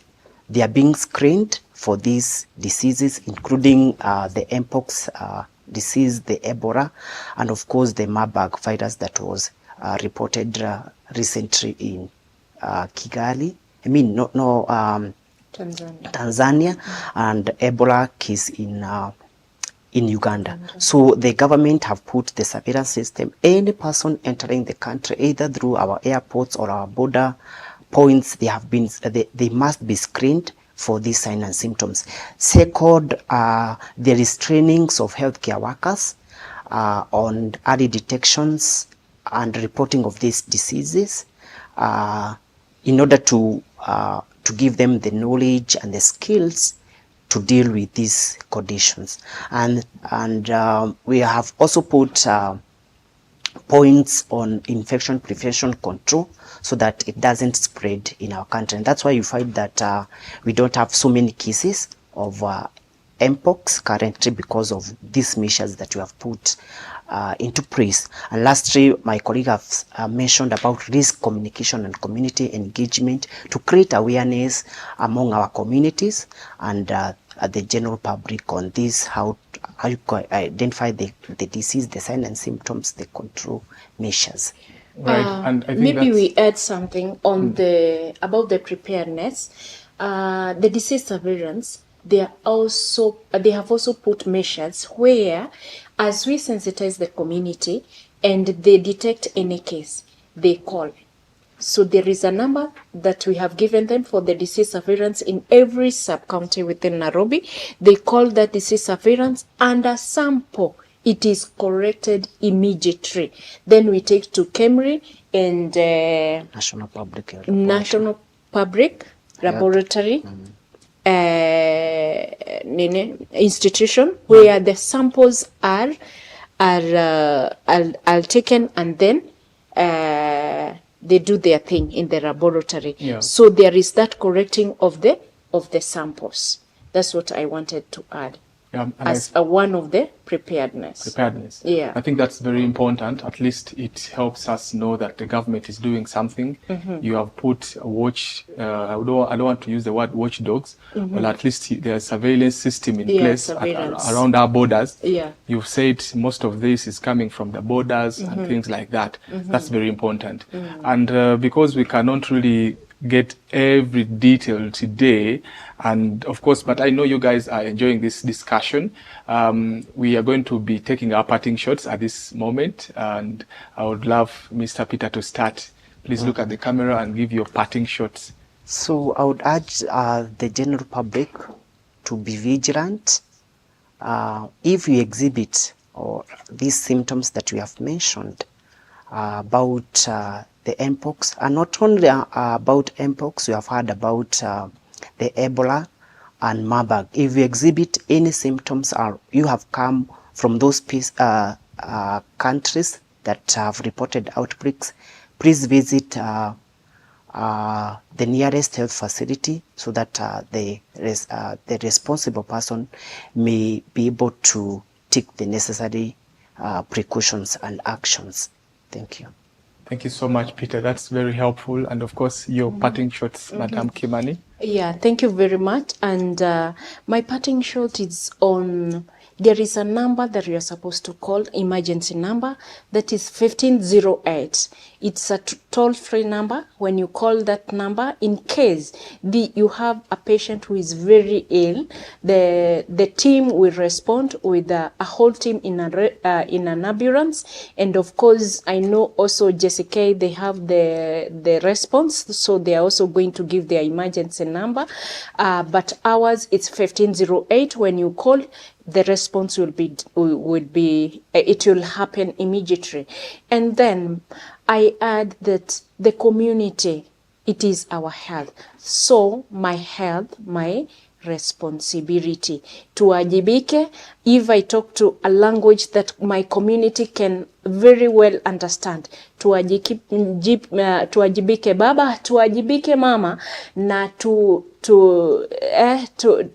[SPEAKER 5] they are being screened for these diseases, including the Mpox disease, the Ebola, and of course the Marburg virus that was reported recently in Kigali. I mean, Tanzania, and Ebola case in Uganda. So the government have put the surveillance system. Any person entering the country, either through our airports or our border points, they must be screened for these signs and symptoms. Second, there is trainings of healthcare workers on early detections and reporting of these diseases in order to give them the knowledge and the skills to deal with these conditions. And we have also put points on infection prevention control so that it doesn't spread in our country. And that's why you find that we don't have so many cases of Mpox currently, because of these measures that we have put into place. And lastly, my colleague has mentioned about risk communication and community engagement to create awareness among our communities and the general public on this, how you identify the disease, the signs and symptoms, the control measures.
[SPEAKER 1] Right. And I think
[SPEAKER 4] maybe we add something on about the preparedness, the disease surveillance. They have also put measures where, as we sensitize the community and they detect any case, they call. So there is a number that we have given them for the disease surveillance in every sub-county within Nairobi. They call that disease surveillance, and a sample, it is corrected immediately. Then we take to KEMRI and
[SPEAKER 5] National
[SPEAKER 4] Public Laboratory institution, where the samples are taken, and then they do their thing in the laboratory. So there is that correcting of the samples. That's what I wanted to add. as one of the preparedness. Yeah.
[SPEAKER 1] I think that's very important. At least it helps us know that the government is doing something. You have put a watch, I don't want to use the word watchdogs, but at least there's a surveillance system in place around our borders.
[SPEAKER 4] Yeah.
[SPEAKER 1] You've said most of this is coming from the borders and things like that. That's very important. And because we cannot really get every detail today, and of course, but I know you guys are enjoying this discussion. We are going to be taking our parting shots at this moment, and I would love Mr. Peter to start. Please look at the camera and give your parting shots.
[SPEAKER 5] So I would urge the general public to be vigilant. If you exhibit these symptoms that we have mentioned about the Mpox, and not only about Mpox, we have heard about the Ebola and Marburg. If you exhibit any symptoms or you have come from those countries that have reported outbreaks, please visit the nearest health facility so that the responsible person may be able to take the necessary precautions and actions. Thank you.
[SPEAKER 1] Thank you so much, Peter. That's very helpful. And of course, your parting shots, Madam Kimani.
[SPEAKER 4] Yeah, thank you very much. And my parting shot is on, there is a number that you are supposed to call, emergency number, that is 1508. It's a toll-free number. When you call that number, in case you have a patient who is very ill, the team will respond with a whole team in an ambulance. And of course, I know also Jessica, they have the response, so they are also going to give their emergency number. But ours, it's 1508. When you call, the response it will happen immediately. And then I add that the community, it is our health. So my health, my responsibility. Tuwajibike. If I talk to a language that my community can very well understand, tuwajibike baba, tuwajibike mama, na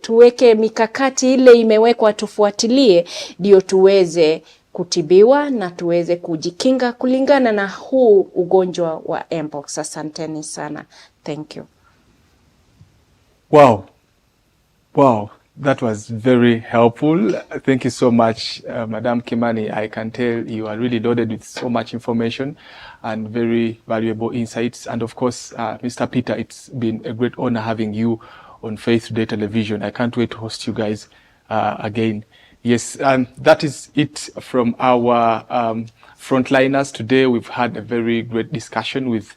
[SPEAKER 4] tuweke mikakati ile imewekwa, tufuatilie ndio tuweze kutibiwa na tuweze kujikinga kulingana na huu ugonjwa wa Mpox. Asanteni sana. Thank you.
[SPEAKER 1] Wow. Wow. That was very helpful. Thank you so much, Madam Kimani. I can tell you are really loaded with so much information and very valuable insights. And of course, Mr. Peter, it's been a great honor having you on Faith Today Television. I can't wait to host you guys again. Yes, that is it from our frontliners today. We've had a very great discussion with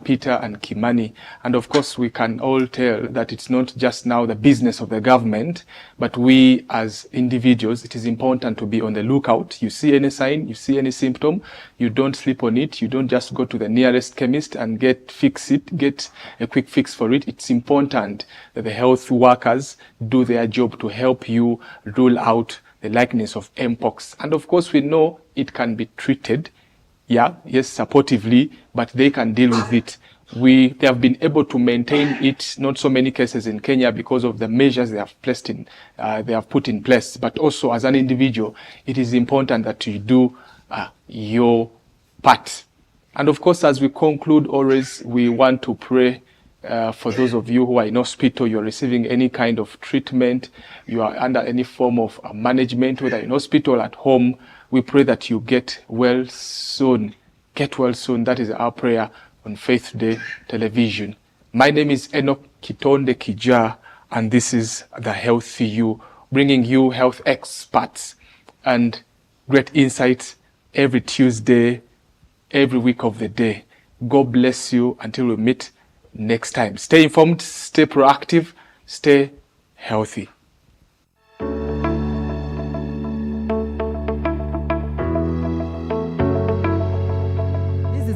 [SPEAKER 1] Peter and Kimani. And of course, we can all tell that it's not just now the business of the government, but we as individuals, it is important to be on the lookout. You see any sign, you see any symptom, you don't sleep on it. You don't just go to the nearest chemist and get a quick fix for it. It's important that the health workers do their job to help you rule out the likeness of Mpox. And of course, we know it can be treated, supportively, but they can deal with it. They have been able to maintain it, not so many cases in Kenya because of the measures they have put in place. But also as an individual, it is important that you do your part. And of course, as we conclude, always we want to pray for those of you who are in hospital, you're receiving any kind of treatment, you are under any form of management, whether in hospital or at home. We pray that you get well soon. Get well soon. That is our prayer on Faith Day Television. My name is Enock Kitondekijja, and this is The Healthy You, bringing you health experts and great insights every Tuesday, every week of the day. God bless you until we meet next time. Stay informed, stay proactive, stay healthy.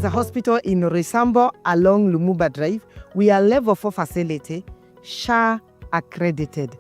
[SPEAKER 3] A hospital in Risambo along Lumumba Drive. We are level 4 facility, SHA accredited.